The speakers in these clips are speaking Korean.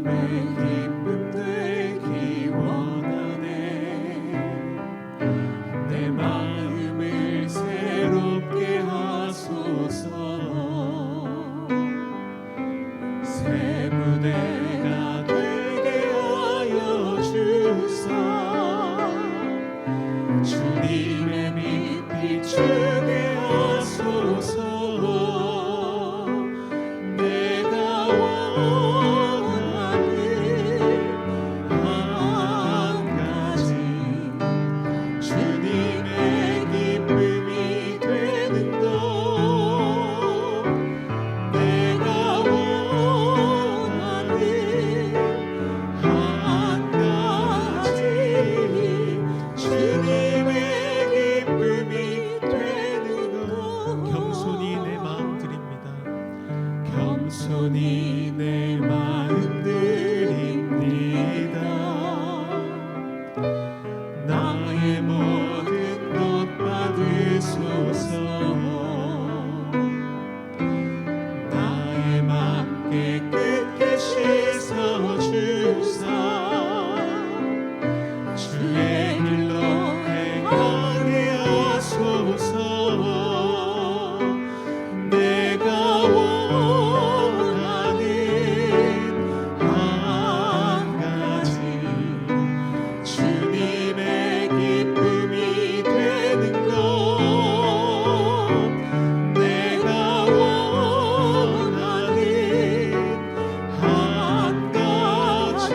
기쁨 되기 원하네. 내 마음을 새롭게 하소서. 새 무대가 되게 하여 주사. 주님의 빛 비추게 하소서. 내가 원하는 한 가지 주님의 기쁨이 되는 것. 내가 원하는 한 가지 주님의 기쁨이 되는 것. 겸손히 내 마음 드립니다. 겸손히 내 마음 드립니다. 나의 모든 것 받으소서. 나의 맘 깨끗게 씻어주사. 주의 길로 행하게 하소서. 내가 원하는 한 가지 주님의 기쁨이 되는 것. 내가 원하는 한 가지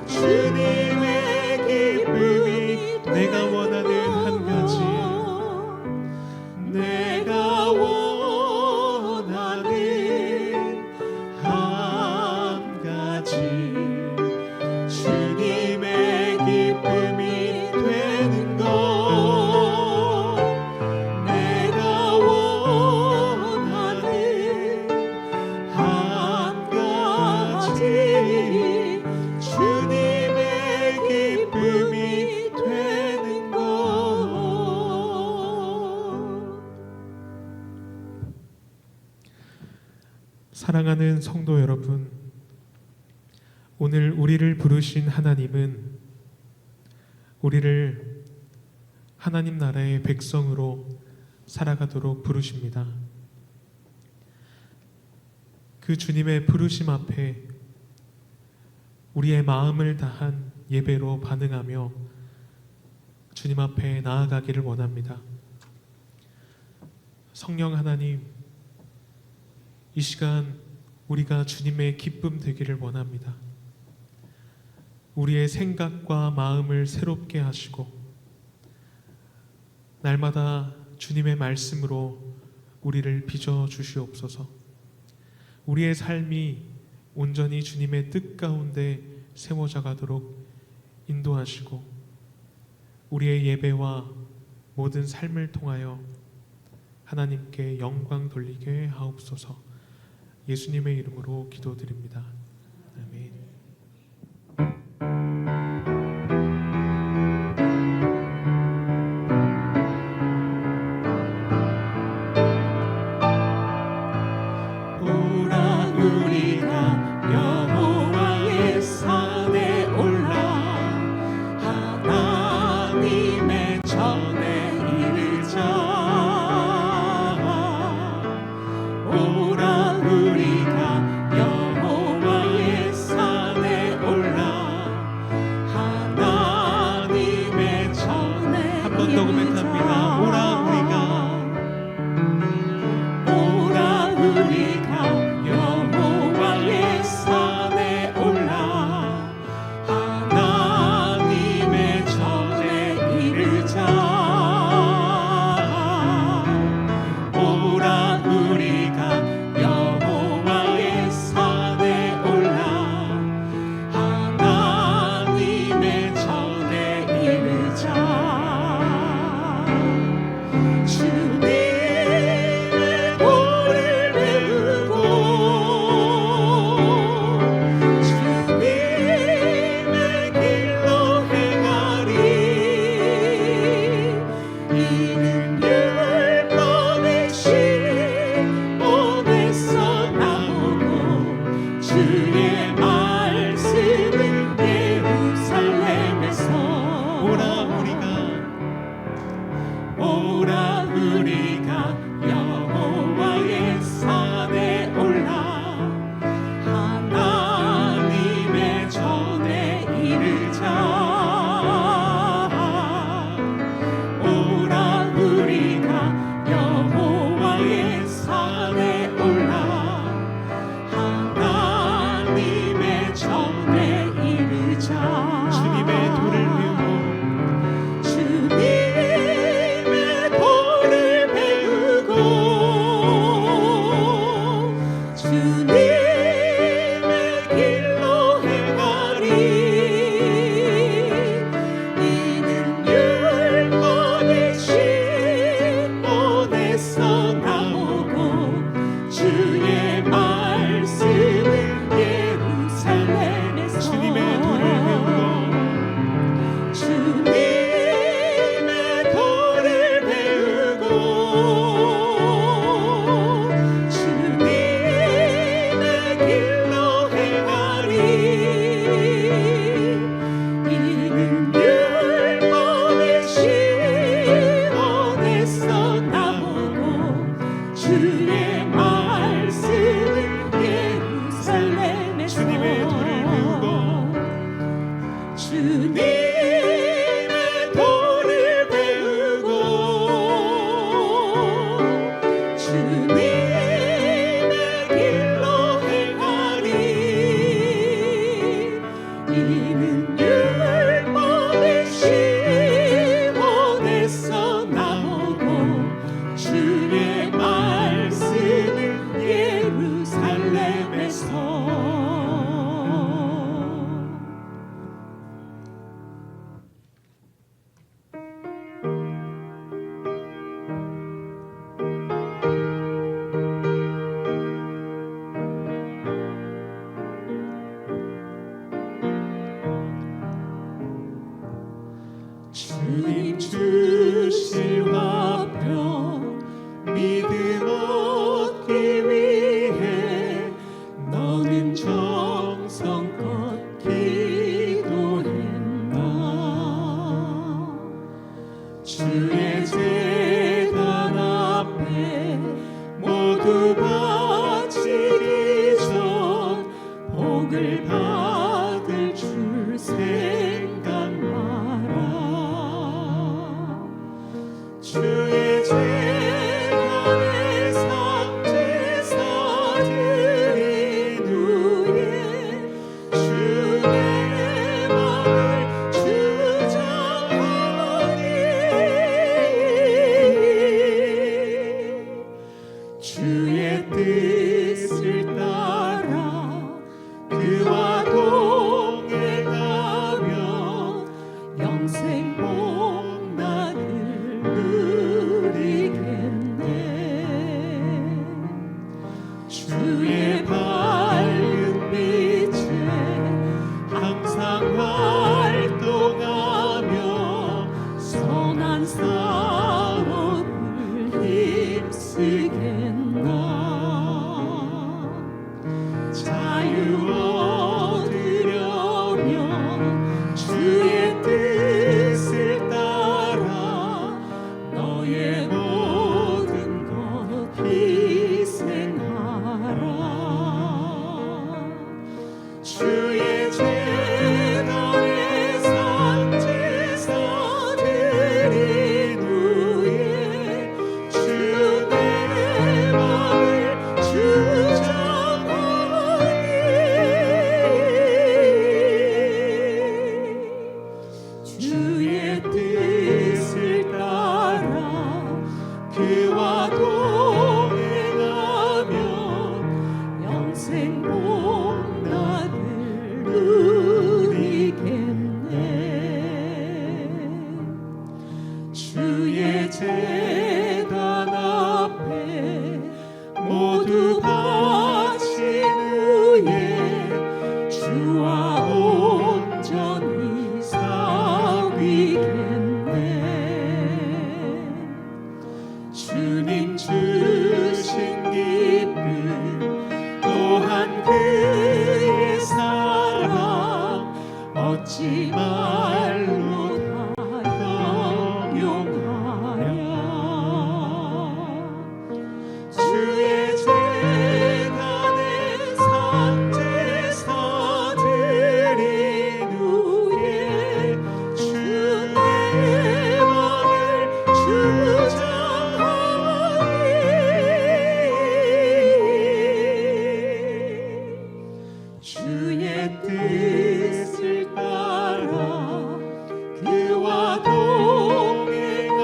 주님의 기쁨이. 내가 원하는 한 가지. 내가 원하는 한 가지 주님의 기쁨이 되는 것. 내가 원하는 한 가지 주님의 기쁨이 되는 것. 사랑하는 성도 여러분, 오늘 우리를 부르신 하나님은 우리를 하나님 나라의 백성으로 살아가도록 부르십니다. 그 주님의 부르심 앞에 우리의 마음을 다한 예배로 반응하며 주님 앞에 나아가기를 원합니다. 성령 하나님, 이 시간 우리가 주님의 기쁨 되기를 원합니다. 우리의 생각과 마음을 새롭게 하시고 날마다 주님의 말씀으로 우리를 빚어 주시옵소서. 우리의 삶이 온전히 주님의 뜻 가운데 세워져 가도록 인도하시고 우리의 예배와 모든 삶을 통하여 하나님께 영광 돌리게 하옵소서. 예수님의 이름으로 기도드립니다. 아멘. 오라 우리가 여호와의 산에 올라 하나님의 전에 이르자. 오라 우리가 여호와의 산에 올라 하나님의 전에. 한 번 더 고백합니다. 오라 우리가 여호와의 산에 올라 하나님의 전에 이르자. 오라 우리가 주의 뜻을 따라 그와 동행하며 영생 복날을 누리겠네. 주의 밝은 빛에 항상 활동하며 선한 사업을 힘쓰겠나. 자유 얻으려면 주의 뜻을 따라 너의 모든 것 희생하라. 주의 재단에 산제사 드린 후에 주의 맘을 주장하니 주의 뜻을 따라 그와 동행하며 영생 복날을 누리겠네. 주의 제단 앞에 모두 바친 후에 주와 온전히 사귀겠네. 주님 주신 기쁨 또한 그의 사랑 어찌 말로 다 형용하랴. 주의 재단에 산제사 드린 후에 주의 맘을 주장하니 주의 뜻을 따라 그와 동행하며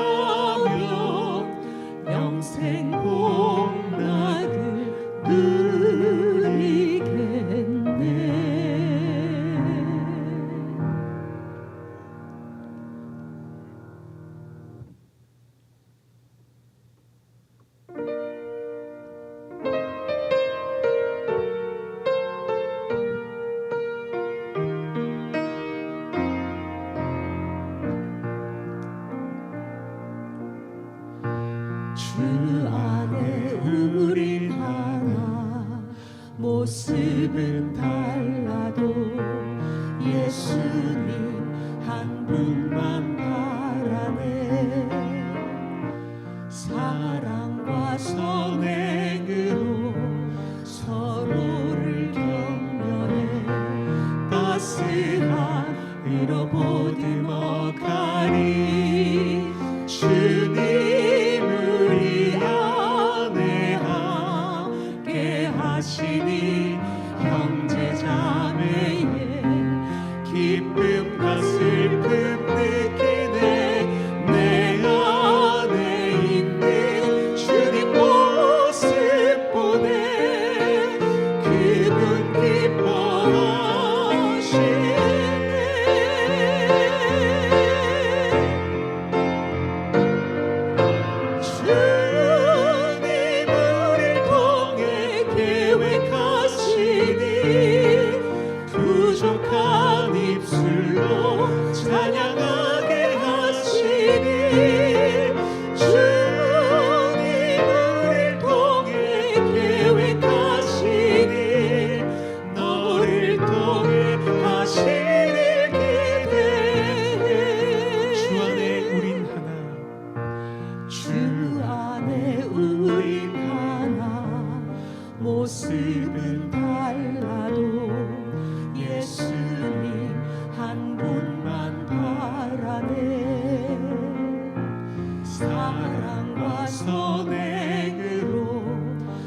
영생 복날을 누리겠네. 주 안에 우린 하나 모습은 달라도 예수님 한 분만 바라네. 사랑과 선행으로 서로를 격려해 따스한 의로 보듬어가리. 주님 우리 안에 함께 하시니 형제 자매의 기쁨과 슬픔 느끼네. 내 안에 있는 주님 모습 보내 그분 기뻐하시네. 주님 우릴 통해 계획하시니 부족한 입술로 찬양하게 하시니. 주님 우릴 통해 계획하시니 너를 통해 하시길 기대해. 주 안에 우린 하나 주 안에 우린 하나 모습은 달라도 예수님 한 분만 바라네. 사랑과 선행으로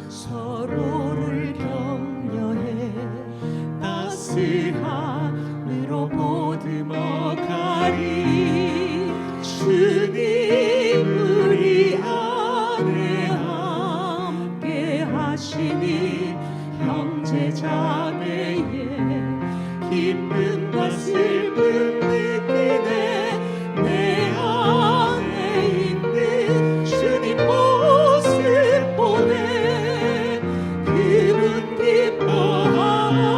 서로를 격려해 따스한 의로 보듬어가리. 주님 우리 안에 함께 하시니 형제 자매의 기쁨과 슬픔 느끼네 내 안에 있는 주님 모습 보네 그분 기뻐하시네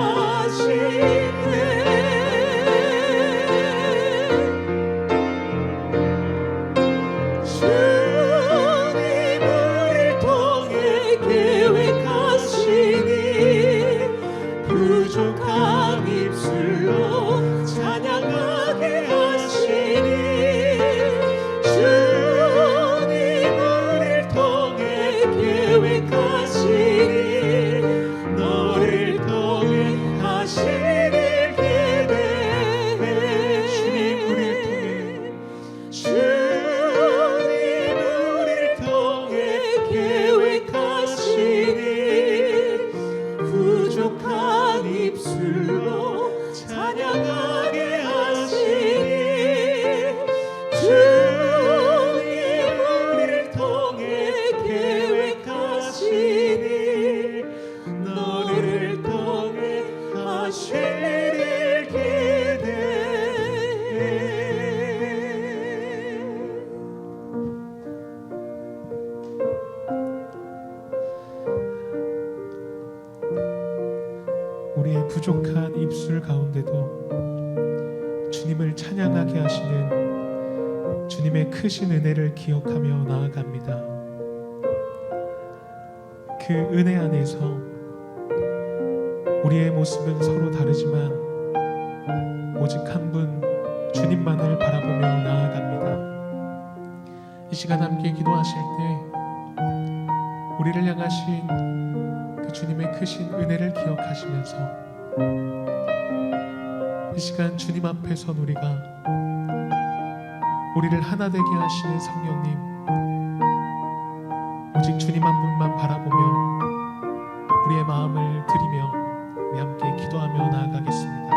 주님 우리를 통해 계획하시니 부족한 입술로 찬양하게 하시니 주님 우리를 통해 계획하시니 너를 통해 하시니 기대해 주님 우리를 통해 계획하시니 부족한 입술로 찬양하게 하시니 주님 우리를 통해 계획하시니 너를 통해 하시기를 기대해 우리의 부족한 입술 가운데도 주님을 찬양하게 하시는 주님의 크신 은혜를 기억하며 나아갑니다. 그 은혜 안에서 우리의 모습은 서로 다르지만 오직 한 분 주님만을 바라보며 나아갑니다. 이 시간 함께 기도하실 때 우리를 향하신 그 주님의 크신 은혜를 기억하시면서 이 시간 주님 앞에 선 우리가 우리를 하나 되게 하시는 성령님 오직 주님 한 분만 바라보며 우리의 마음을 드리며 우리 함께 기도하며 나아가겠습니다.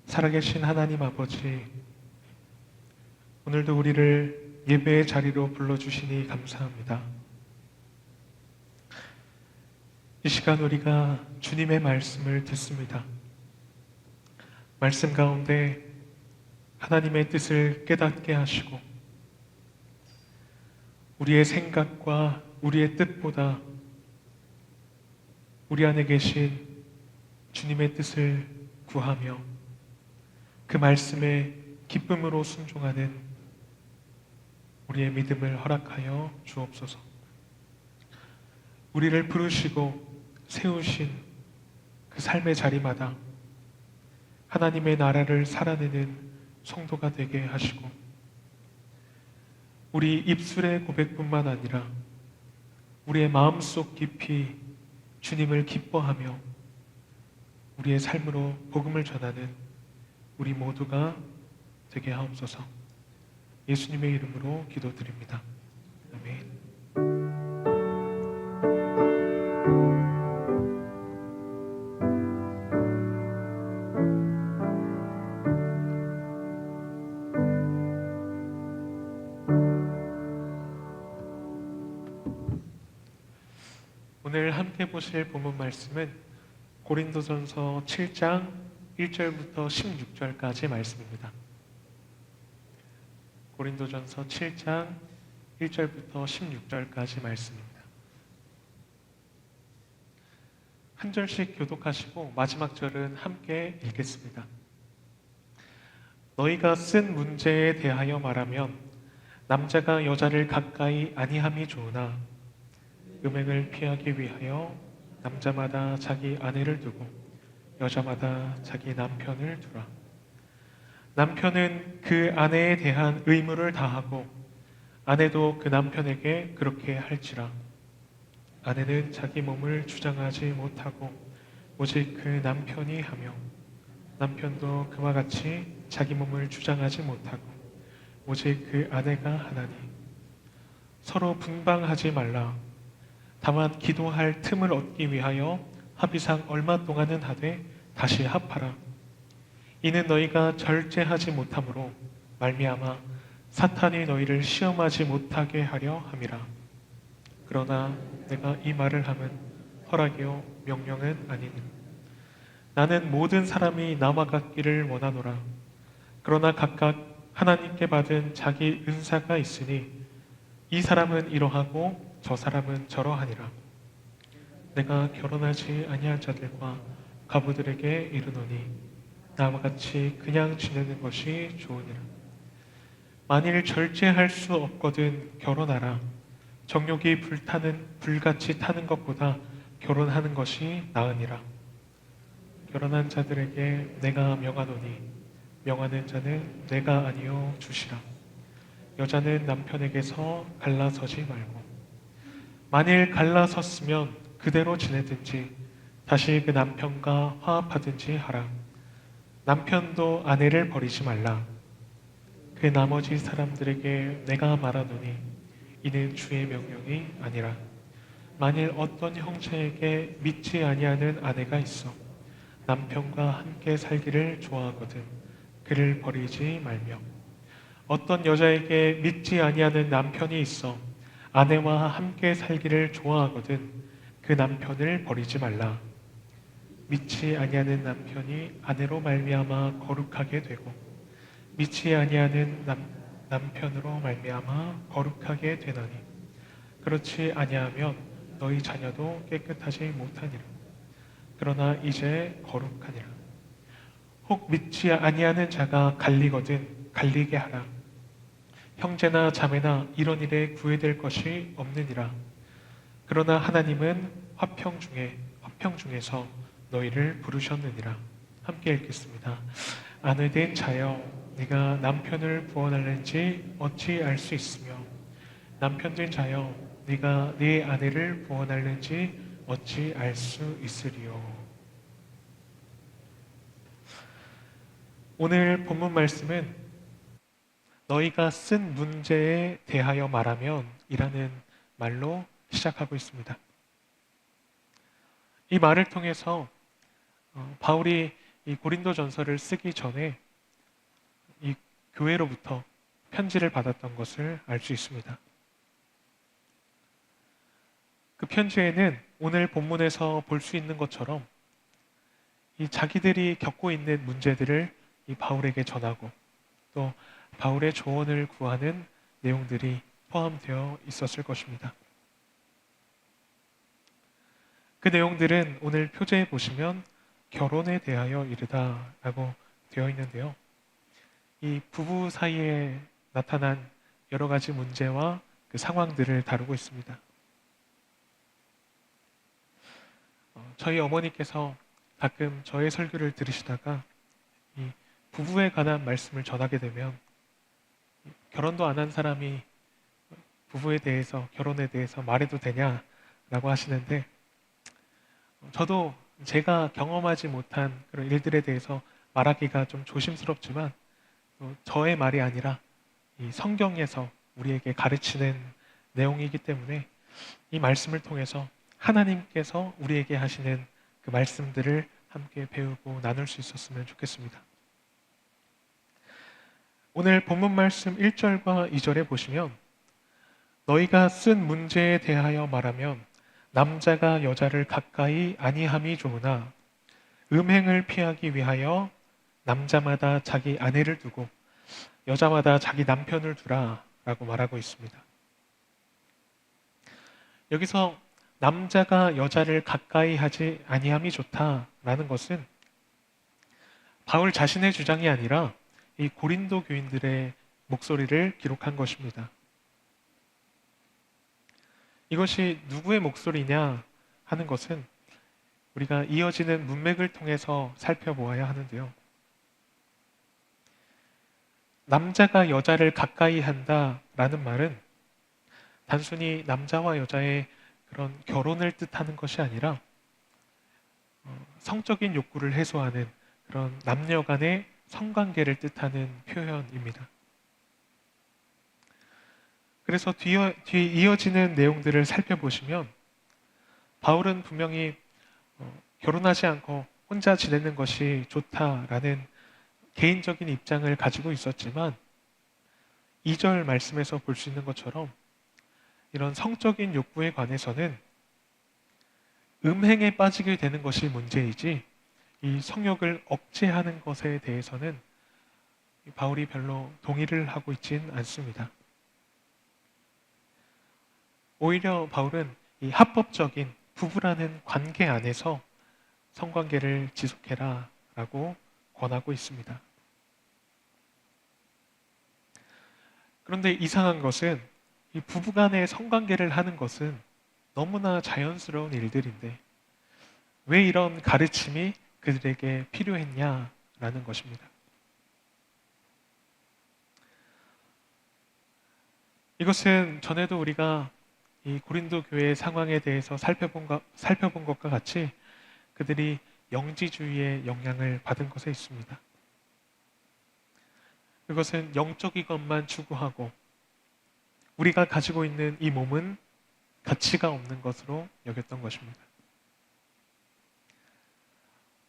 살아계신 하나님 아버지, 오늘도 우리를 예배의 자리로 불러주시니 감사합니다. 이 시간 우리가 주님의 말씀을 듣습니다. 말씀 가운데 하나님의 뜻을 깨닫게 하시고 우리의 생각과 우리의 뜻보다 우리 안에 계신 주님의 뜻을 구하며 그 말씀에 기쁨으로 순종하는 우리의 믿음을 허락하여 주옵소서. 우리를 부르시고 세우신 그 삶의 자리마다 하나님의 나라를 살아내는 성도가 되게 하시고 우리 입술의 고백뿐만 아니라 우리의 마음속 깊이 주님을 기뻐하며 우리의 삶으로 복음을 전하는 우리 모두가 되게 하옵소서. 예수님의 이름으로 기도드립니다. 아멘. 오늘 함께 보실 본문 말씀은 고린도전서 7장 1절부터 16절까지 말씀입니다. 고린도전서 7장 1절부터 16절까지 말씀입니다. 한 절씩 교독하시고 마지막 절은 함께 읽겠습니다. 너희가 쓴 문제에 대하여 말하면 남자가 여자를 가까이 아니함이 좋으나 음행을 피하기 위하여 남자마다 자기 아내를 두고 여자마다 자기 남편을 두라. 남편은 그 아내에 대한 의무를 다하고 아내도 그 남편에게 그렇게 할지라. 아내는 자기 몸을 주장하지 못하고 오직 그 남편이 하며 남편도 그와 같이 자기 몸을 주장하지 못하고 오직 그 아내가 하나니 서로 분방하지 말라. 다만 기도할 틈을 얻기 위하여 합의상 얼마 동안은 하되 다시 합하라. 이는 너희가 절제하지 못함으로 말미암아 사탄이 너희를 시험하지 못하게 하려 함이라. 그러나 내가 이 말을 함은 허락이요 명령은 아니니 나는 모든 사람이 나와 같기를 원하노라. 그러나 각각 하나님께 받은 자기 은사가 있으니 이 사람은 이러하고 저 사람은 저러하니라. 내가 결혼하지 아니한 자들과 과부들에게 이르노니 나와 같이 그냥 지내는 것이 좋으니라. 만일 절제할 수 없거든 결혼하라. 정욕이 불같이 타는 것보다 결혼하는 것이 나으니라. 결혼한 자들에게 내가 명하노니 명하는 자는 내가 아니요 주시라. 여자는 남편에게서 갈라서지 말고 만일 갈라섰으면 그대로 지내든지 다시 그 남편과 화합하든지 하라. 남편도 아내를 버리지 말라. 그 나머지 사람들에게 내가 말하노니 이는 주의 명령이 아니라 만일 어떤 형제에게 믿지 아니하는 아내가 있어 남편과 함께 살기를 좋아하거든 그를 버리지 말며 어떤 여자에게 믿지 아니하는 남편이 있어 아내와 함께 살기를 좋아하거든 그 남편을 버리지 말라. 믿지 아니하는 남편이 아내로 말미암아 거룩하게 되고 믿지 아니하는 남편으로 말미암아 거룩하게 되나니 그렇지 아니하면 너희 자녀도 깨끗하지 못하니라. 그러나 이제 거룩하니라. 혹 믿지 아니하는 자가 갈리거든 갈리게 하라. 형제나 자매나 이런 일에 구애될 것이 없느니라. 그러나 하나님은 화평 중에서 너희를 부르셨느니라. 함께 읽겠습니다. 아내 된 자여 네가 남편을 구원할는지 어찌 알 수 있으며 남편 된 자여 네가 네 아내를 구원할는지 어찌 알 수 있으리요. 오늘 본문 말씀은 너희가 쓴 문제에 대하여 말하면 이라는 말로 시작하고 있습니다. 이 말을 통해서 바울이 이 고린도전서를 쓰기 전에 이 교회로부터 편지를 받았던 것을 알 수 있습니다. 그 편지에는 오늘 본문에서 볼 수 있는 것처럼 이 자기들이 겪고 있는 문제들을 이 바울에게 전하고 또 바울의 조언을 구하는 내용들이 포함되어 있었을 것입니다. 그 내용들은 오늘 표제에 보시면 결혼에 대하여 이르다라고 되어 있는데요. 이 부부 사이에 나타난 여러 가지 문제와 그 상황들을 다루고 있습니다. 저희 어머니께서 가끔 저의 설교를 들으시다가 이 부부에 관한 말씀을 전하게 되면 결혼도 안 한 사람이 부부에 대해서 결혼에 대해서 말해도 되냐라고 하시는데 저도 제가 경험하지 못한 그런 일들에 대해서 말하기가 좀 조심스럽지만 저의 말이 아니라 이 성경에서 우리에게 가르치는 내용이기 때문에 이 말씀을 통해서 하나님께서 우리에게 하시는 그 말씀들을 함께 배우고 나눌 수 있었으면 좋겠습니다. 오늘 본문 말씀 1절과 2절에 보시면 너희가 쓴 문제에 대하여 말하면 남자가 여자를 가까이 아니함이 좋으나 음행을 피하기 위하여 남자마다 자기 아내를 두고 여자마다 자기 남편을 두라 라고 말하고 있습니다. 여기서 남자가 여자를 가까이 하지 아니함이 좋다라는 것은 바울 자신의 주장이 아니라 이 고린도 교인들의 목소리를 기록한 것입니다. 이것이 누구의 목소리냐 하는 것은 우리가 이어지는 문맥을 통해서 살펴보아야 하는데요. 남자가 여자를 가까이 한다라는 말은 단순히 남자와 여자의 그런 결혼을 뜻하는 것이 아니라 성적인 욕구를 해소하는 그런 남녀 간의 성관계를 뜻하는 표현입니다. 그래서 뒤에 이어지는 내용들을 살펴보시면 바울은 분명히 결혼하지 않고 혼자 지내는 것이 좋다라는 개인적인 입장을 가지고 있었지만 2절 말씀에서 볼 수 있는 것처럼 이런 성적인 욕구에 관해서는 음행에 빠지게 되는 것이 문제이지 이 성욕을 억제하는 것에 대해서는 바울이 별로 동의를 하고 있진 않습니다. 오히려 바울은 이 합법적인 부부라는 관계 안에서 성관계를 지속해라 라고 권하고 있습니다. 그런데 이상한 것은 이 부부간의 성관계를 하는 것은 너무나 자연스러운 일들인데 왜 이런 가르침이 그들에게 필요했냐라는 것입니다. 이것은 전에도 우리가 이 고린도 교회의 상황에 대해서 살펴본 것과 같이 그들이 영지주의의 영향을 받은 것에 있습니다. 그것은 영적인 것만 추구하고 우리가 가지고 있는 이 몸은 가치가 없는 것으로 여겼던 것입니다.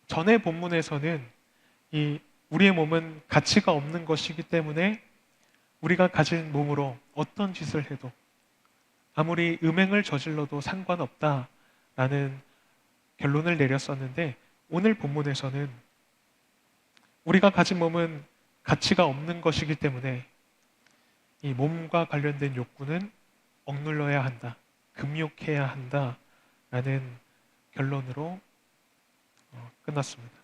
전의 본문에서는 이 우리의 몸은 가치가 없는 것이기 때문에 우리가 가진 몸으로 어떤 짓을 해도 아무리 음행을 저질러도 상관없다라는 결론을 내렸었는데 오늘 본문에서는 우리가 가진 몸은 가치가 없는 것이기 때문에 이 몸과 관련된 욕구는 억눌러야 한다, 금욕해야 한다라는 결론으로 끝났습니다.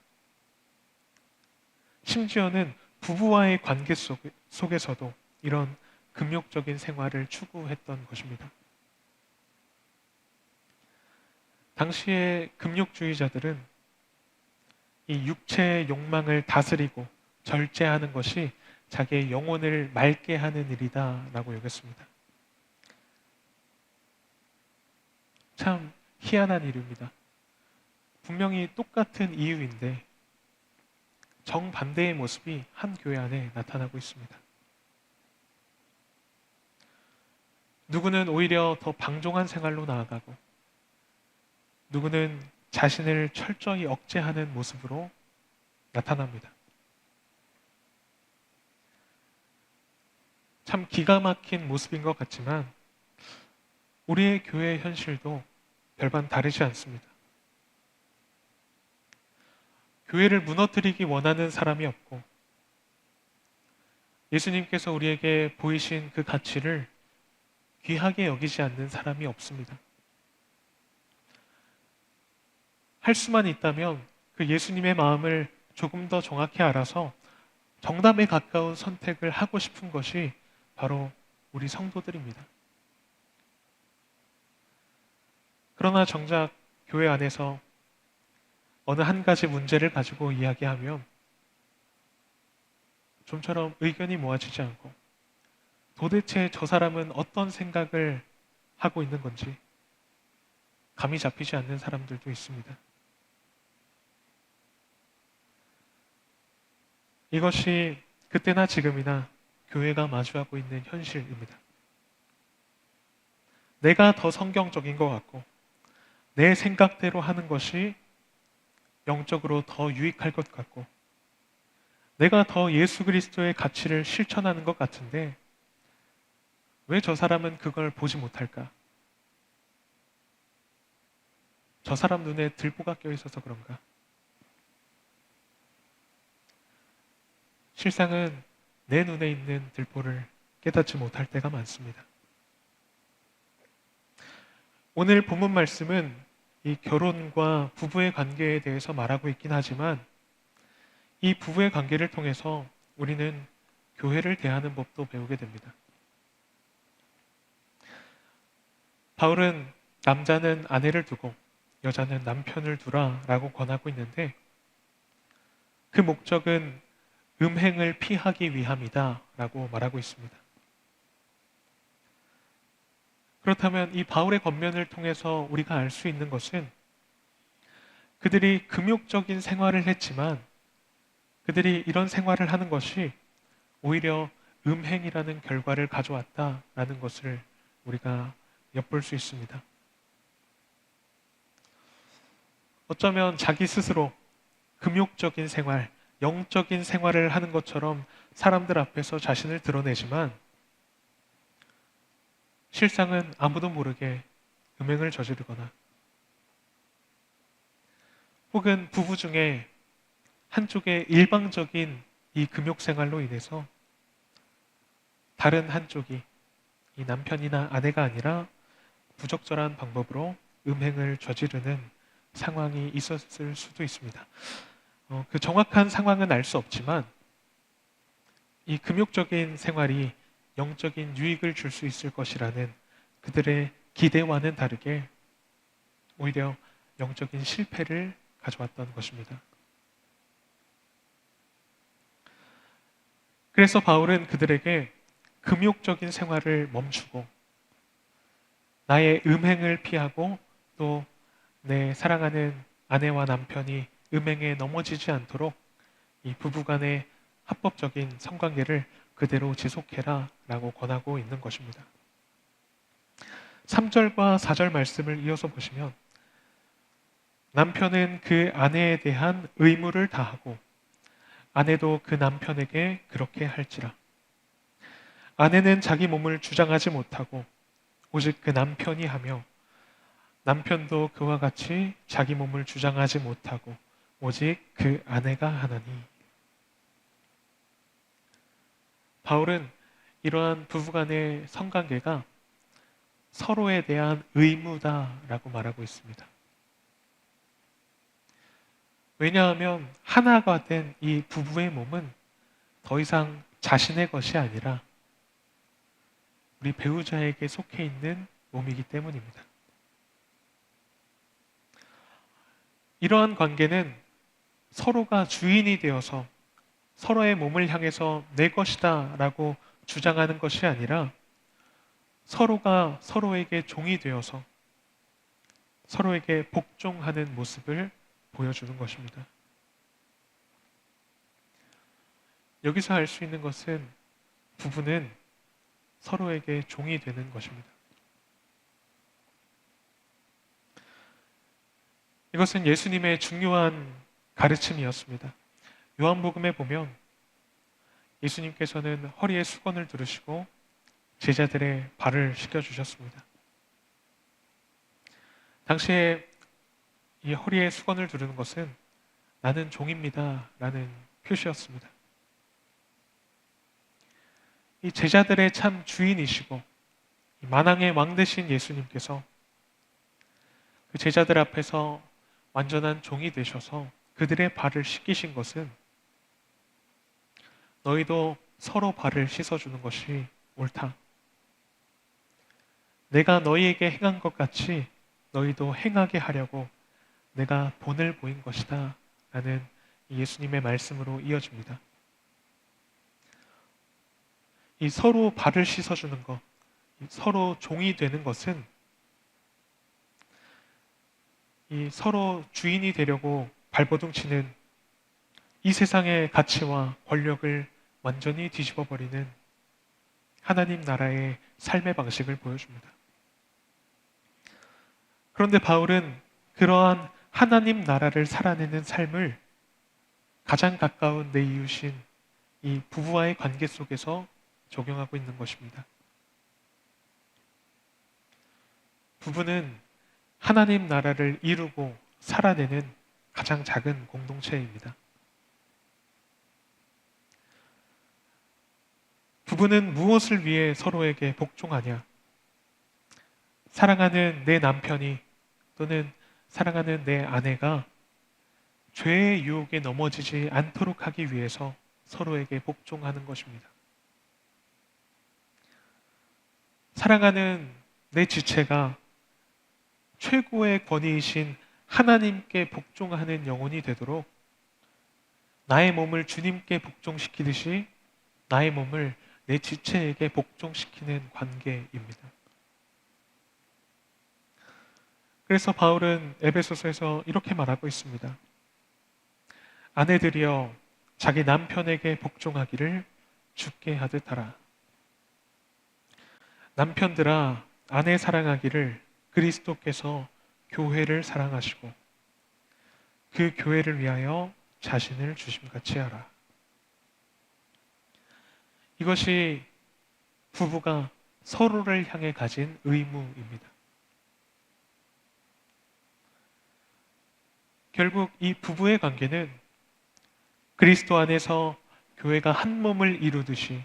심지어는 부부와의 관계 속에서도 이런 금욕적인 생활을 추구했던 것입니다. 당시의 금욕주의자들은 이 육체의 욕망을 다스리고 절제하는 것이 자기의 영혼을 맑게 하는 일이다라고 여겼습니다. 참 희한한 일입니다. 분명히 똑같은 이유인데 정반대의 모습이 한 교회 안에 나타나고 있습니다. 누구는 오히려 더 방종한 생활로 나아가고 누구는 자신을 철저히 억제하는 모습으로 나타납니다. 참 기가 막힌 모습인 것 같지만 우리의 교회의 현실도 별반 다르지 않습니다. 교회를 무너뜨리기 원하는 사람이 없고 예수님께서 우리에게 보이신 그 가치를 귀하게 여기지 않는 사람이 없습니다. 할 수만 있다면 그 예수님의 마음을 조금 더 정확히 알아서 정답에 가까운 선택을 하고 싶은 것이 바로 우리 성도들입니다. 그러나 정작 교회 안에서 어느 한 가지 문제를 가지고 이야기하면 좀처럼 의견이 모아지지 않고 도대체 저 사람은 어떤 생각을 하고 있는 건지 감이 잡히지 않는 사람들도 있습니다. 이것이 그때나 지금이나 교회가 마주하고 있는 현실입니다. 내가 더 성경적인 것 같고 내 생각대로 하는 것이 영적으로 더 유익할 것 같고 내가 더 예수 그리스도의 가치를 실천하는 것 같은데 왜 저 사람은 그걸 보지 못할까? 저 사람 눈에 들보가 껴있어서 그런가? 실상은 내 눈에 있는 들보를 깨닫지 못할 때가 많습니다. 오늘 본문 말씀은 이 결혼과 부부의 관계에 대해서 말하고 있긴 하지만 이 부부의 관계를 통해서 우리는 교회를 대하는 법도 배우게 됩니다. 바울은 남자는 아내를 두고 여자는 남편을 두라라고 권하고 있는데 그 목적은 음행을 피하기 위함이다라고 말하고 있습니다. 그렇다면 이 바울의 권면을 통해서 우리가 알 수 있는 것은 그들이 금욕적인 생활을 했지만 그들이 이런 생활을 하는 것이 오히려 음행이라는 결과를 가져왔다라는 것을 우리가 엿볼 수 있습니다. 어쩌면 자기 스스로 금욕적인 생활, 영적인 생활을 하는 것처럼 사람들 앞에서 자신을 드러내지만 실상은 아무도 모르게 음행을 저지르거나 혹은 부부 중에 한쪽의 일방적인 이 금욕 생활로 인해서 다른 한쪽이 이 남편이나 아내가 아니라 부적절한 방법으로 음행을 저지르는 상황이 있었을 수도 있습니다. 그 정확한 상황은 알 수 없지만 이 금욕적인 생활이 영적인 유익을 줄 수 있을 것이라는 그들의 기대와는 다르게 오히려 영적인 실패를 가져왔던 것입니다. 그래서 바울은 그들에게 금욕적인 생활을 멈추고 나의 음행을 피하고 또 내 사랑하는 아내와 남편이 음행에 넘어지지 않도록 이 부부간의 합법적인 성관계를 그대로 지속해라 라고 권하고 있는 것입니다. 3절과 4절 말씀을 이어서 보시면 남편은 그 아내에 대한 의무를 다하고 아내도 그 남편에게 그렇게 할지라. 아내는 자기 몸을 주장하지 못하고 오직 그 남편이 하며 남편도 그와 같이 자기 몸을 주장하지 못하고 오직 그 아내가 하나니. 바울은 이러한 부부간의 성관계가 서로에 대한 의무다라고 말하고 있습니다. 왜냐하면 하나가 된 이 부부의 몸은 더 이상 자신의 것이 아니라 우리 배우자에게 속해 있는 몸이기 때문입니다. 이러한 관계는 서로가 주인이 되어서 서로의 몸을 향해서 내 것이다 라고 주장하는 것이 아니라 서로가 서로에게 종이 되어서 서로에게 복종하는 모습을 보여주는 것입니다. 여기서 알 수 있는 것은 부부는 서로에게 종이 되는 것입니다. 이것은 예수님의 중요한 가르침이었습니다. 요한복음에 보면 예수님께서는 허리에 수건을 두르시고 제자들의 발을 씻겨주셨습니다. 당시에 이 허리에 수건을 두르는 것은 나는 종입니다 라는 표시였습니다. 이 제자들의 참 주인이시고 만왕의 왕 되신 예수님께서 그 제자들 앞에서 완전한 종이 되셔서 그들의 발을 씻기신 것은 너희도 서로 발을 씻어주는 것이 옳다. 내가 너희에게 행한 것 같이 너희도 행하게 하려고 내가 본을 보인 것이다 라는 예수님의 말씀으로 이어집니다. 이 서로 발을 씻어주는 것, 서로 종이 되는 것은 이 서로 주인이 되려고 발버둥치는 이 세상의 가치와 권력을 완전히 뒤집어버리는 하나님 나라의 삶의 방식을 보여줍니다. 그런데 바울은 그러한 하나님 나라를 살아내는 삶을 가장 가까운 내 이웃인 이 부부와의 관계 속에서 적용하고 있는 것입니다. 부부는 하나님 나라를 이루고 살아내는 가장 작은 공동체입니다. 부부는 무엇을 위해 서로에게 복종하냐? 사랑하는 내 남편이 또는 사랑하는 내 아내가 죄의 유혹에 넘어지지 않도록 하기 위해서 서로에게 복종하는 것입니다. 사랑하는 내 지체가 최고의 권위이신 하나님께 복종하는 영혼이 되도록 나의 몸을 주님께 복종시키듯이 나의 몸을 내 지체에게 복종시키는 관계입니다. 그래서 바울은 에베소서에서 이렇게 말하고 있습니다. 아내들이여 자기 남편에게 복종하기를 주께 하듯 하라. 남편들아 아내 사랑하기를 그리스도께서 교회를 사랑하시고 그 교회를 위하여 자신을 주심같이 하라. 이것이 부부가 서로를 향해 가진 의무입니다. 결국 이 부부의 관계는 그리스도 안에서 교회가 한 몸을 이루듯이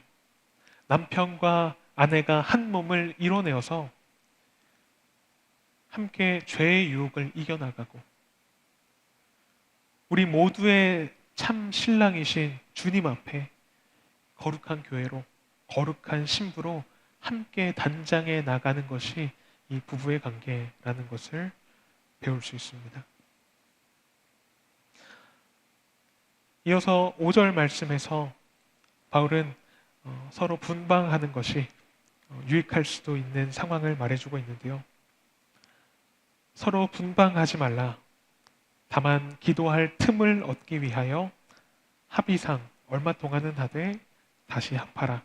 남편과 아내가 한 몸을 이뤄내어서 함께 죄의 유혹을 이겨나가고 우리 모두의 참 신랑이신 주님 앞에 거룩한 교회로, 거룩한 신부로 함께 단장해 나가는 것이 이 부부의 관계라는 것을 배울 수 있습니다. 이어서 5절 말씀에서 바울은 서로 분방하는 것이 유익할 수도 있는 상황을 말해주고 있는데요. 서로 분방하지 말라. 다만 기도할 틈을 얻기 위하여 합의상 얼마 동안은 하되 다시 합하라.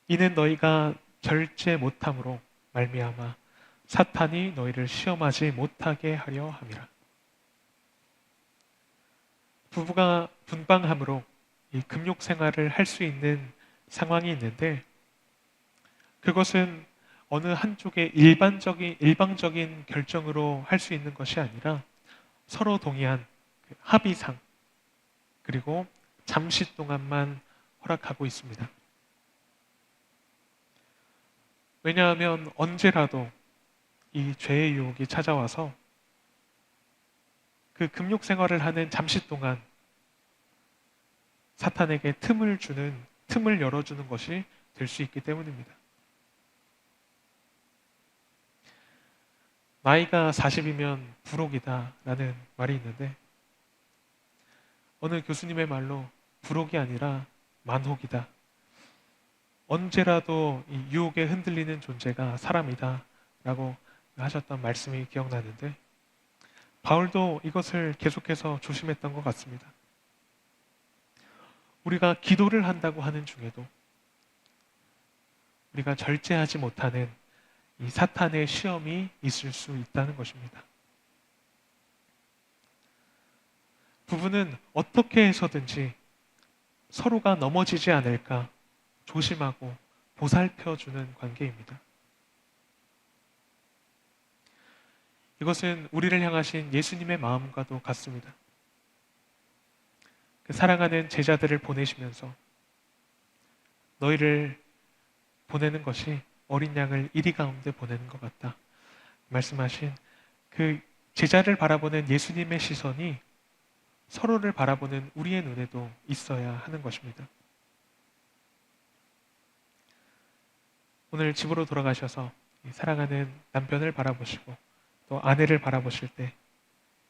이는 너희가 절제 못함으로 말미암아 사탄이 너희를 시험하지 못하게 하려 함이라. 부부가 분방함으로 이 금욕 생활을 할 수 있는 상황이 있는데 그것은 어느 한쪽의 일방적인 결정으로 할 수 있는 것이 아니라 서로 동의한 합의상 그리고 잠시 동안만 허락하고 있습니다. 왜냐하면 언제라도 이 죄의 유혹이 찾아와서 그 금욕 생활을 하는 잠시 동안 사탄에게 틈을 열어주는 것이 될 수 있기 때문입니다. 나이가 40이면 불혹이다라는 말이 있는데 어느 교수님의 말로 불혹이 아니라 만혹이다. 언제라도 이 유혹에 흔들리는 존재가 사람이다 라고 하셨던 말씀이 기억나는데 바울도 이것을 계속해서 조심했던 것 같습니다. 우리가 기도를 한다고 하는 중에도 우리가 절제하지 못하는 이 사탄의 시험이 있을 수 있다는 것입니다. 부부는 어떻게 해서든지 서로가 넘어지지 않을까 조심하고 보살펴주는 관계입니다. 이것은 우리를 향하신 예수님의 마음과도 같습니다. 그 사랑하는 제자들을 보내시면서 너희를 보내는 것이 어린 양을 이리 가운데 보내는 것 같다. 말씀하신 그 제자를 바라보는 예수님의 시선이 서로를 바라보는 우리의 눈에도 있어야 하는 것입니다. 오늘 집으로 돌아가셔서 사랑하는 남편을 바라보시고 또 아내를 바라보실 때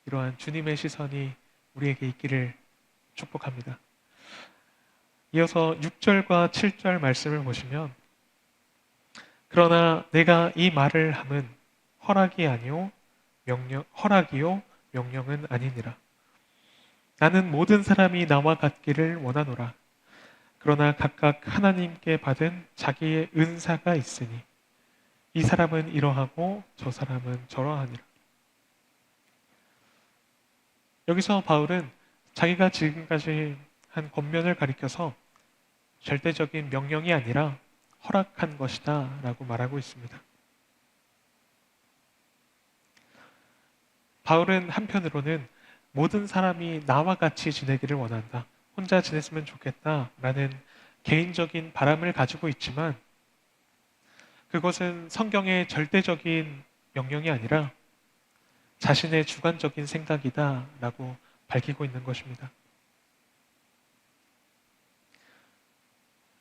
이러한 주님의 시선이 우리에게 있기를 축복합니다. 이어서 6절과 7절 말씀을 보시면 그러나 내가 이 말을 함은 허락이요 명령은 아니니라. 나는 모든 사람이 나와 같기를 원하노라. 그러나 각각 하나님께 받은 자기의 은사가 있으니 이 사람은 이러하고 저 사람은 저러하니라. 여기서 바울은 자기가 지금까지 한 권면을 가리켜서 절대적인 명령이 아니라 허락한 것이다 라고 말하고 있습니다. 바울은 한편으로는 모든 사람이 나와 같이 지내기를 원한다. 혼자 지냈으면 좋겠다 라는 개인적인 바람을 가지고 있지만 그것은 성경의 절대적인 명령이 아니라 자신의 주관적인 생각이다라고 밝히고 있는 것입니다.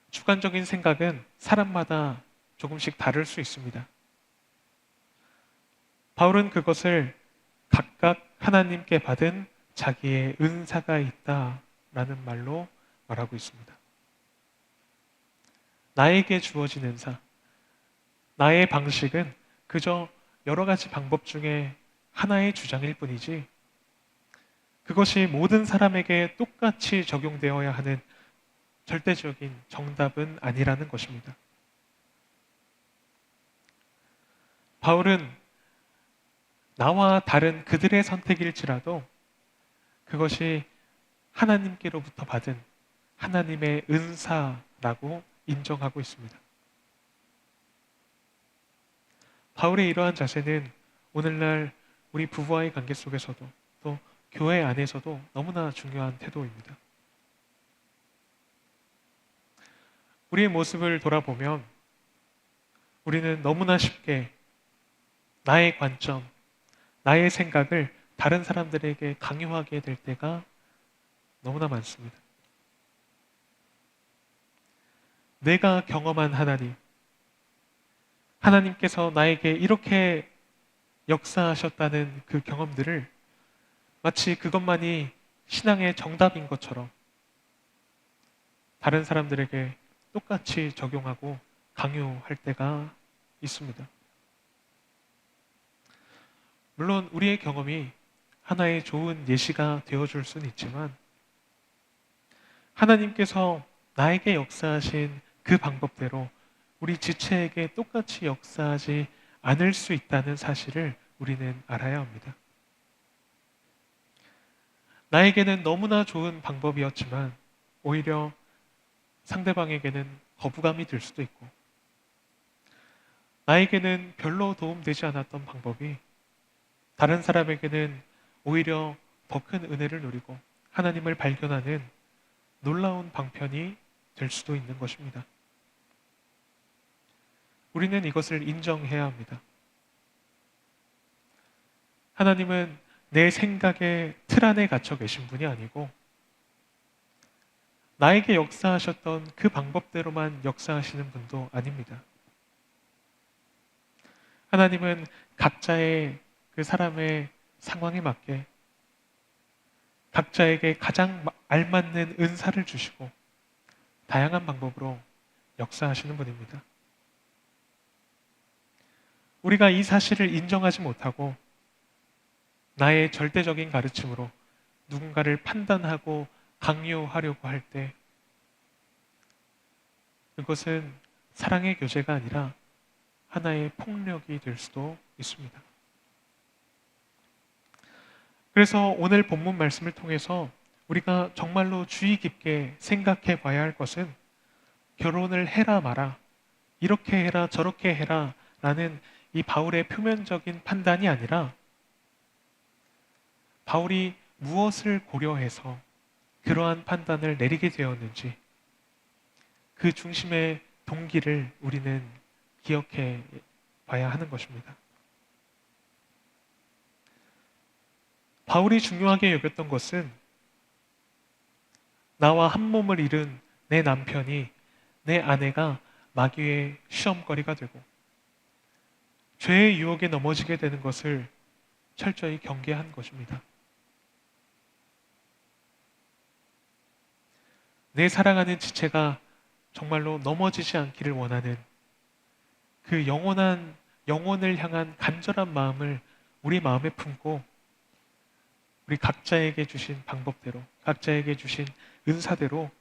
주관적인 생각은 사람마다 조금씩 다를 수 있습니다. 바울은 그것을 각각 하나님께 받은 자기의 은사가 있다라는 말로 말하고 있습니다. 나에게 주어진 은사, 나의 방식은 그저 여러 가지 방법 중에 하나의 주장일 뿐이지 그것이 모든 사람에게 똑같이 적용되어야 하는 절대적인 정답은 아니라는 것입니다. 바울은 나와 다른 그들의 선택일지라도 그것이 하나님께로부터 받은 하나님의 은사라고 인정하고 있습니다. 바울의 이러한 자세는 오늘날 우리 부부와의 관계 속에서도 또 교회 안에서도 너무나 중요한 태도입니다. 우리의 모습을 돌아보면 우리는 너무나 쉽게 나의 관점, 나의 생각을 다른 사람들에게 강요하게 될 때가 너무나 많습니다. 내가 경험한 하나님, 하나님께서 나에게 이렇게 역사하셨다는 그 경험들을 마치 그것만이 신앙의 정답인 것처럼 다른 사람들에게 똑같이 적용하고 강요할 때가 있습니다. 물론 우리의 경험이 하나의 좋은 예시가 되어줄 수는 있지만 하나님께서 나에게 역사하신 그 방법대로 우리 지체에게 똑같이 역사하지 않을 수 있다는 사실을 우리는 알아야 합니다. 나에게는 너무나 좋은 방법이었지만 오히려 상대방에게는 거부감이 들 수도 있고 나에게는 별로 도움되지 않았던 방법이 다른 사람에게는 오히려 더 큰 은혜를 누리고 하나님을 발견하는 놀라운 방편이 될 수도 있는 것입니다. 우리는 이것을 인정해야 합니다. 하나님은 내 생각의 틀 안에 갇혀 계신 분이 아니고 나에게 역사하셨던 그 방법대로만 역사하시는 분도 아닙니다. 하나님은 각자의 그 사람의 상황에 맞게 각자에게 가장 알맞는 은사를 주시고 다양한 방법으로 역사하시는 분입니다. 우리가 이 사실을 인정하지 못하고 나의 절대적인 가르침으로 누군가를 판단하고 강요하려고 할 때 그것은 사랑의 교제가 아니라 하나의 폭력이 될 수도 있습니다. 그래서 오늘 본문 말씀을 통해서 우리가 정말로 주의 깊게 생각해 봐야 할 것은 결혼을 해라 마라, 이렇게 해라 저렇게 해라 라는 이 바울의 표면적인 판단이 아니라 바울이 무엇을 고려해서 그러한 판단을 내리게 되었는지 그 중심의 동기를 우리는 기억해 봐야 하는 것입니다. 바울이 중요하게 여겼던 것은 나와 한 몸을 이룬 내 남편이, 내 아내가 마귀의 시험거리가 되고 죄의 유혹에 넘어지게 되는 것을 철저히 경계한 것입니다. 내 사랑하는 지체가 정말로 넘어지지 않기를 원하는 그 영혼을 향한 간절한 마음을 우리 마음에 품고 우리 각자에게 주신 방법대로, 각자에게 주신 은사대로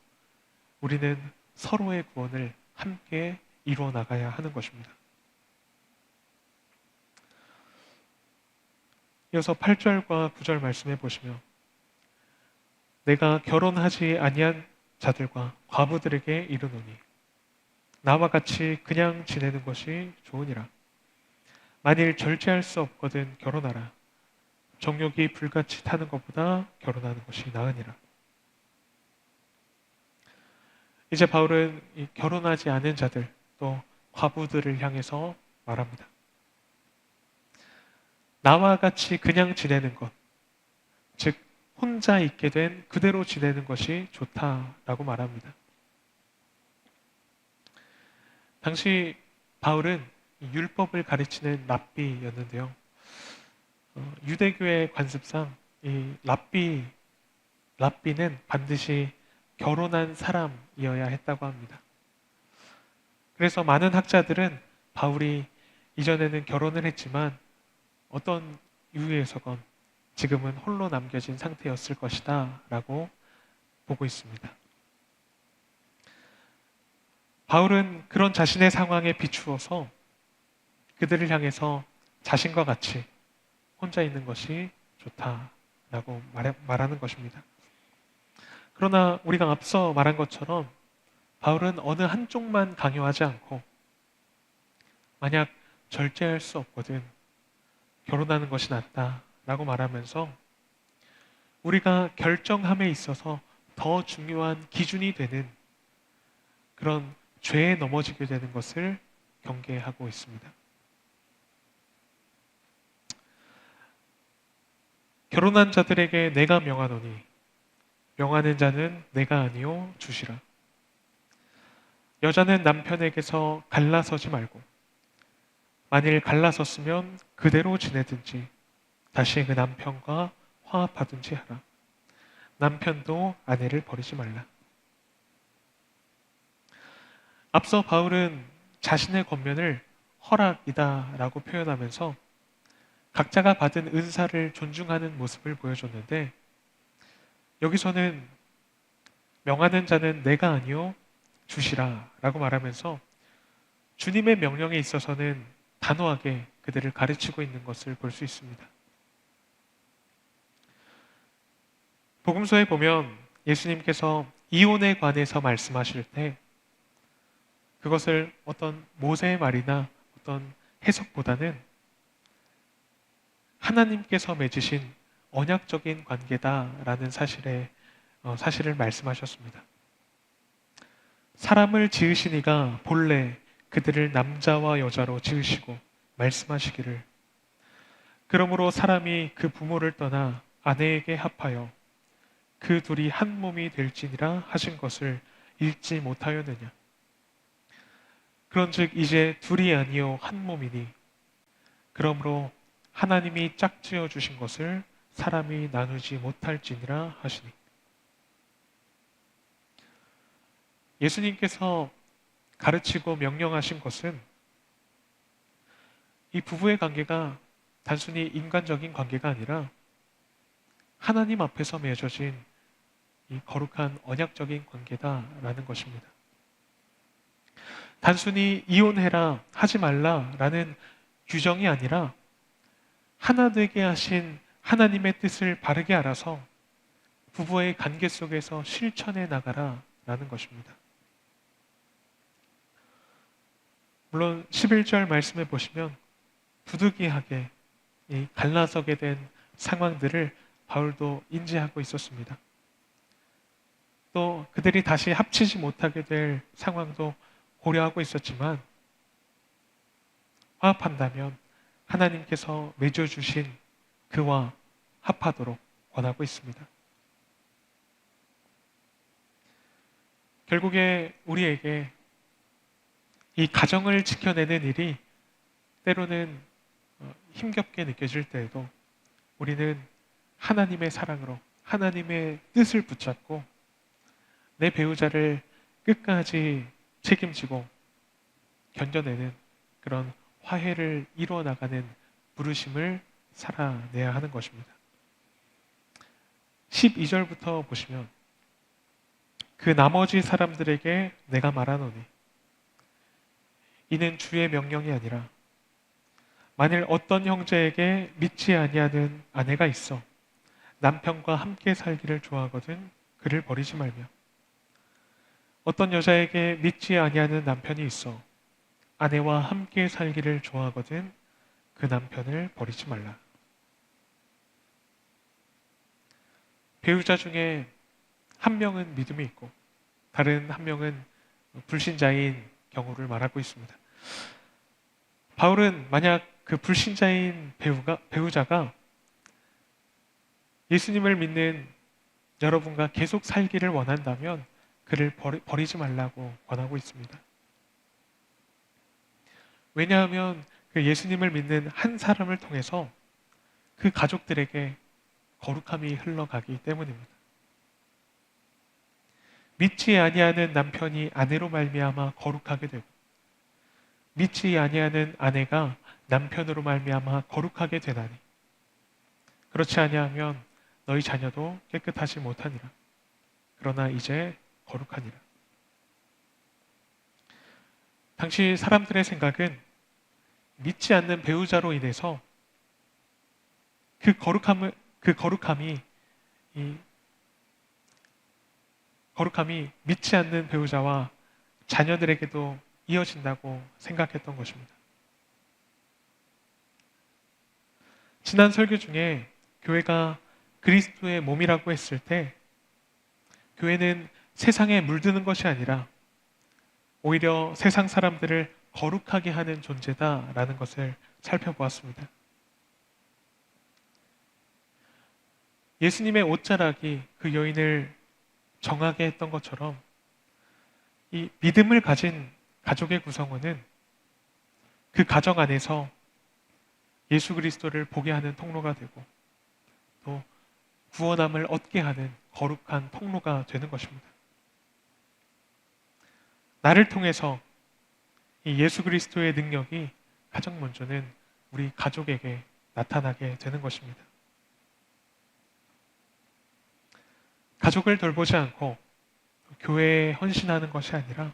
우리는 서로의 구원을 함께 이루어 나가야 하는 것입니다. 이어서 8절과 9절 말씀해 보시면 내가 결혼하지 아니한 자들과 과부들에게 이르노니 나와 같이 그냥 지내는 것이 좋으니라. 만일 절제할 수 없거든 결혼하라. 정욕이 불같이 타는 것보다 결혼하는 것이 나으니라. 이제 바울은 이 결혼하지 않은 자들 또 과부들을 향해서 말합니다. 나와 같이 그냥 지내는 것, 즉 혼자 있게 된 그대로 지내는 것이 좋다라고 말합니다. 당시 바울은 율법을 가르치는 랍비였는데요. 유대교의 관습상 이 랍비는 반드시 결혼한 사람이어야 했다고 합니다. 그래서 많은 학자들은 바울이 이전에는 결혼을 했지만 어떤 이유에서건 지금은 홀로 남겨진 상태였을 것이다 라고 보고 있습니다. 바울은 그런 자신의 상황에 비추어서 그들을 향해서 자신과 같이 혼자 있는 것이 좋다라고 말하는 것입니다. 그러나 우리가 앞서 말한 것처럼 바울은 어느 한쪽만 강요하지 않고 만약 절제할 수 없거든 결혼하는 것이 낫다라고 말하면서 우리가 결정함에 있어서 더 중요한 기준이 되는 그런 죄에 넘어지게 되는 것을 경계하고 있습니다. 결혼한 자들에게 내가 명하노니 명하는 자는 내가 아니요 주시라. 여자는 남편에게서 갈라서지 말고 만일 갈라섰으면 그대로 지내든지 다시 그 남편과 화합하든지 하라. 남편도 아내를 버리지 말라. 앞서 바울은 자신의 권면을 허락이다라고 표현하면서 각자가 받은 은사를 존중하는 모습을 보여줬는데 여기서는 명하는 자는 내가 아니요 주시라 라고 말하면서 주님의 명령에 있어서는 단호하게 그들을 가르치고 있는 것을 볼 수 있습니다. 복음서에 보면 예수님께서 이혼에 관해서 말씀하실 때 그것을 어떤 모세의 말이나 어떤 해석보다는 하나님께서 맺으신 언약적인 관계다라는 사실을 말씀하셨습니다. 사람을 지으신 이가 본래 그들을 남자와 여자로 지으시고 말씀하시기를 그러므로 사람이 그 부모를 떠나 아내에게 합하여 그 둘이 한 몸이 될지니라 하신 것을 읽지 못하였느냐. 그런즉 이제 둘이 아니요 한 몸이니 그러므로 하나님이 짝지어 주신 것을 사람이 나누지 못할지니라 하시니. 예수님께서 가르치고 명령하신 것은 이 부부의 관계가 단순히 인간적인 관계가 아니라 하나님 앞에서 맺어진 이 거룩한 언약적인 관계다라는 것입니다. 단순히 이혼해라, 하지 말라라는 규정이 아니라 하나 되게 하신 하나님의 뜻을 바르게 알아서 부부의 관계 속에서 실천해 나가라라는 것입니다. 물론 11절 말씀에 보시면 부득이하게 이 갈라서게 된 상황들을 바울도 인지하고 있었습니다. 또 그들이 다시 합치지 못하게 될 상황도 고려하고 있었지만 화합한다면 하나님께서 맺어주신 그와 합하도록 권하고 있습니다. 결국에 우리에게 이 가정을 지켜내는 일이 때로는 힘겹게 느껴질 때에도 우리는 하나님의 사랑으로 하나님의 뜻을 붙잡고 내 배우자를 끝까지 책임지고 견뎌내는 그런 화해를 이루어 나가는 부르심을 살아내야 하는 것입니다. 12절부터 보시면 그 나머지 사람들에게 내가 말하노니 이는 주의 명령이 아니라 만일 어떤 형제에게 믿지 아니하는 아내가 있어 남편과 함께 살기를 좋아하거든 그를 버리지 말며 어떤 여자에게 믿지 아니하는 남편이 있어 아내와 함께 살기를 좋아하거든 그 남편을 버리지 말라. 배우자 중에 한 명은 믿음이 있고 다른 한 명은 불신자인 경우를 말하고 있습니다. 바울은 만약 그 불신자인 배우자가 예수님을 믿는 여러분과 계속 살기를 원한다면 그를 버리지 말라고 권하고 있습니다. 왜냐하면 그 예수님을 믿는 한 사람을 통해서 그 가족들에게 거룩함이 흘러가기 때문입니다. 믿지 아니하는 남편이 아내로 말미암아 거룩하게 되고 믿지 아니하는 아내가 남편으로 말미암아 거룩하게 되나니 그렇지 아니하면 너희 자녀도 깨끗하지 못하니라. 그러나 이제 거룩하니라. 당시 사람들의 생각은 믿지 않는 배우자로 인해서 그 거룩함이 믿지 않는 배우자와 자녀들에게도 이어진다고 생각했던 것입니다. 지난 설교 중에 교회가 그리스도의 몸이라고 했을 때 교회는 세상에 물드는 것이 아니라 오히려 세상 사람들을 거룩하게 하는 존재다라는 것을 살펴보았습니다. 예수님의 옷자락이 그 여인을 정하게 했던 것처럼 이 믿음을 가진 가족의 구성원은 그 가정 안에서 예수 그리스도를 보게 하는 통로가 되고 또 구원함을 얻게 하는 거룩한 통로가 되는 것입니다. 나를 통해서 이 예수 그리스도의 능력이 가장 먼저는 우리 가족에게 나타나게 되는 것입니다. 가족을 돌보지 않고 교회에 헌신하는 것이 아니라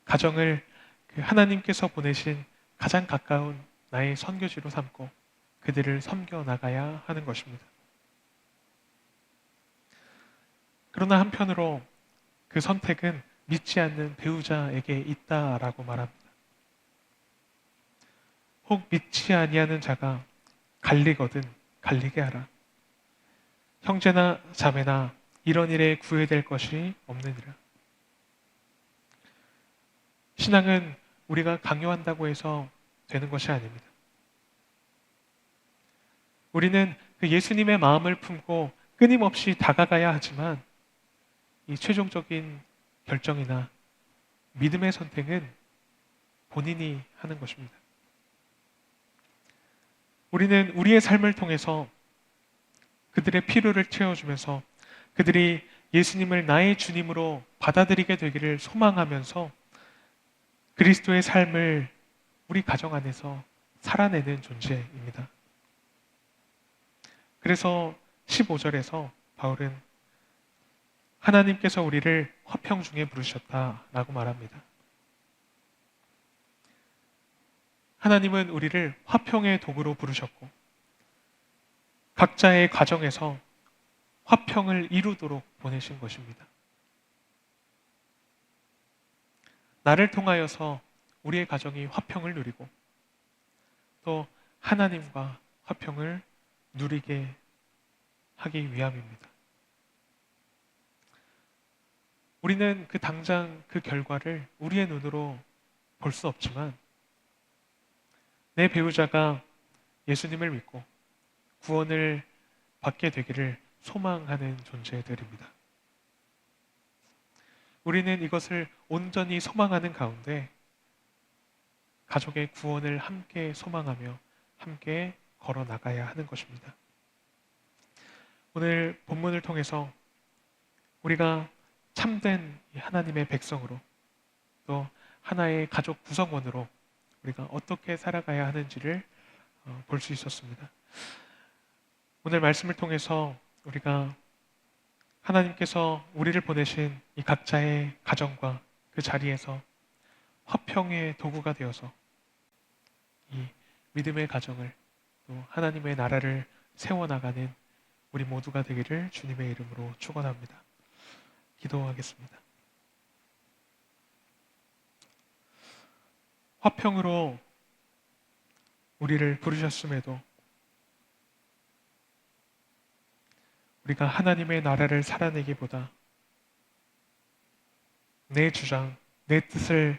가정을 하나님께서 보내신 가장 가까운 나의 선교지로 삼고 그들을 섬겨 나가야 하는 것입니다. 그러나 한편으로 그 선택은 믿지 않는 배우자에게 있다라고 말합니다. 혹 믿지 아니하는 자가 갈리거든 갈리게 하라. 형제나 자매나 이런 일에 구애될 것이 없느니라. 신앙은 우리가 강요한다고 해서 되는 것이 아닙니다. 우리는 그 예수님의 마음을 품고 끊임없이 다가가야 하지만 이 최종적인 결정이나 믿음의 선택은 본인이 하는 것입니다. 우리는 우리의 삶을 통해서 그들의 필요를 채워주면서 그들이 예수님을 나의 주님으로 받아들이게 되기를 소망하면서 그리스도의 삶을 우리 가정 안에서 살아내는 존재입니다. 그래서 15절에서 바울은 하나님께서 우리를 화평 중에 부르셨다라고 말합니다. 하나님은 우리를 화평의 도구로 부르셨고 각자의 가정에서 화평을 이루도록 보내신 것입니다. 나를 통하여서 우리의 가정이 화평을 누리고 또 하나님과 화평을 누리게 하기 위함입니다. 우리는 당장 그 결과를 우리의 눈으로 볼 수 없지만 내 배우자가 예수님을 믿고 구원을 받게 되기를 소망하는 존재들입니다. 우리는 이것을 온전히 소망하는 가운데 가족의 구원을 함께 소망하며 함께 걸어 나가야 하는 것입니다. 오늘 본문을 통해서 우리가 참된 하나님의 백성으로 또 하나의 가족 구성원으로 우리가 어떻게 살아가야 하는지를 볼 수 있었습니다. 오늘 말씀을 통해서 우리가 하나님께서 우리를 보내신 이 각자의 가정과 그 자리에서 화평의 도구가 되어서 이 믿음의 가정을 또 하나님의 나라를 세워나가는 우리 모두가 되기를 주님의 이름으로 축원합니다. 기도하겠습니다. 화평으로 우리를 부르셨음에도 우리가 하나님의 나라를 살아내기보다 내 주장, 내 뜻을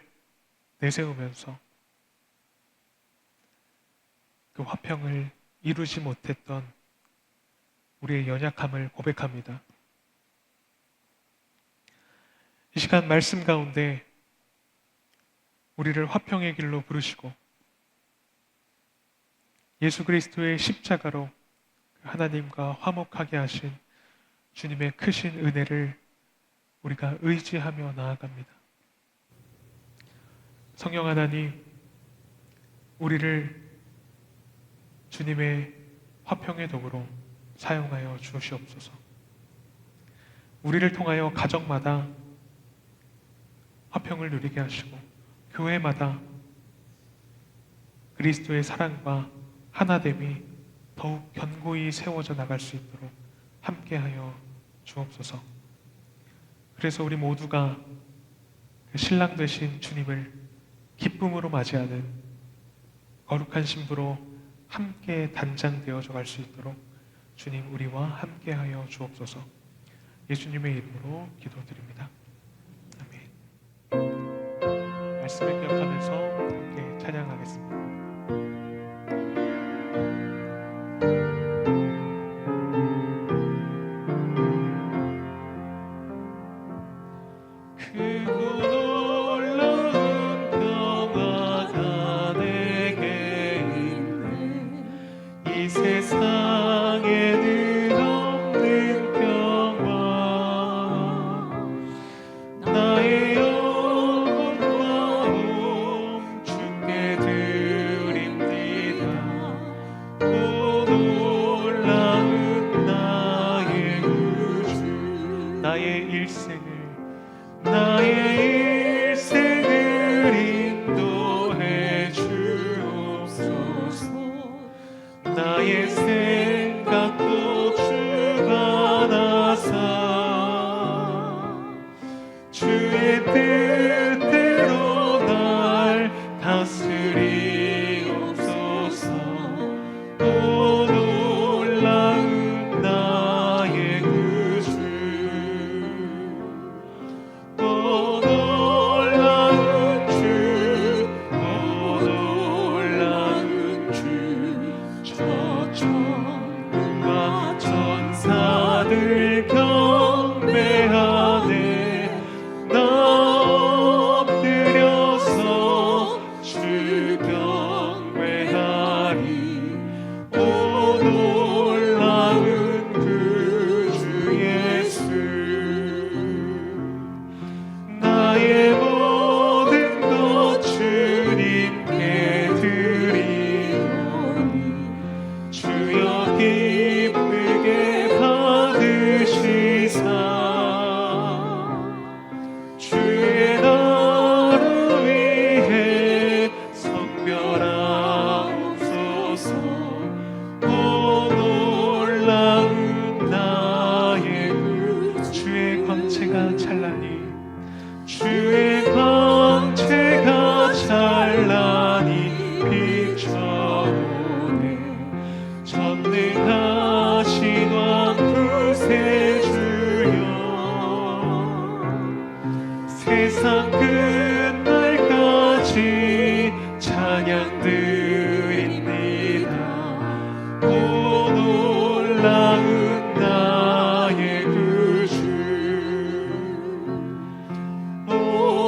내세우면서 그 화평을 이루지 못했던 우리의 연약함을 고백합니다. 이 시간 말씀 가운데 우리를 화평의 길로 부르시고 예수 그리스도의 십자가로 하나님과 화목하게 하신 주님의 크신 은혜를 우리가 의지하며 나아갑니다. 성령 하나님, 우리를 주님의 화평의 도구로 사용하여 주시옵소서. 우리를 통하여 가정마다 화평을 누리게 하시고 교회마다 그리스도의 사랑과 하나됨이 더욱 견고히 세워져 나갈 수 있도록 함께하여 주옵소서. 그래서 우리 모두가 그 신랑 되신 주님을 기쁨으로 맞이하는 거룩한 신부로 함께 단장되어져 갈 수 있도록 주님 우리와 함께하여 주옵소서. 예수님의 이름으로 기도드립니다. 아멘. 말씀을 기억하면서 함께 찬양하겠습니다. 나의 일생을 인도해 주옵소서. 나의 생각도 주가 나사 주의 뜻대로 날 다스리옵소서. 또 놀라운 나의 구주, 또 놀라운 주, 또 놀라운 주, 저 천군과 천사들 경배하네. 나 엎드려서 주 경배하리. 오 놀라운 그 주 예수, 나의 모든 것 주님께 드리오니 주여 기쁘게 받으시사 주의 나라 위해 성별하옵소서. 오 놀라운 나의 그 주의 광채가 찬란히, 주의 광채가 찬란히 비춰오네. 전능하신 왕 구세주여, 세상 끝날까지 찬양 드립니다. 오 놀라운 나의 구주, 오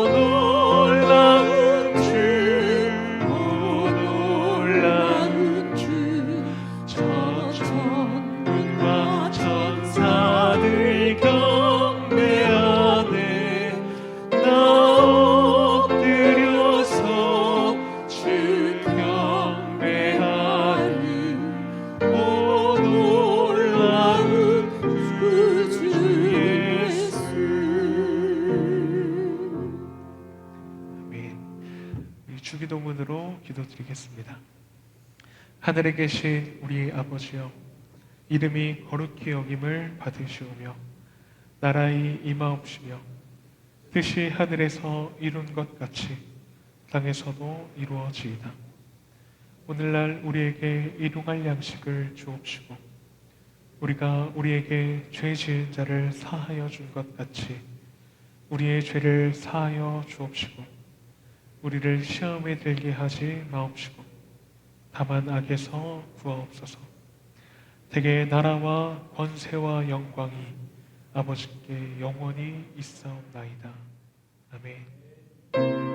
놀라운 주, 오 놀라운 주, 저 천군과 천사들 경배하네. 나 엎드려서 주 경배하리. 오 놀라운 그 주 예수. 아멘. 우리 주기도문으로 기도드리겠습니다. 하늘에 계신 우리 아버지여, 이름이 거룩히 여김을 받으시오며 나라의 임하옵시며 뜻이 하늘에서 이룬 것 같이 땅에서도 이루어지이다. 오늘날 우리에게 일용할 양식을 주옵시고 우리가 우리에게 죄 지은 자를 사하여 준 것 같이 우리의 죄를 사하여 주옵시고 우리를 시험에 들게 하지 마옵시고 다만 악에서 구하옵소서. 대개 나라와 권세와 영광이 아버지께 영원히 있사옵나이다. 아멘.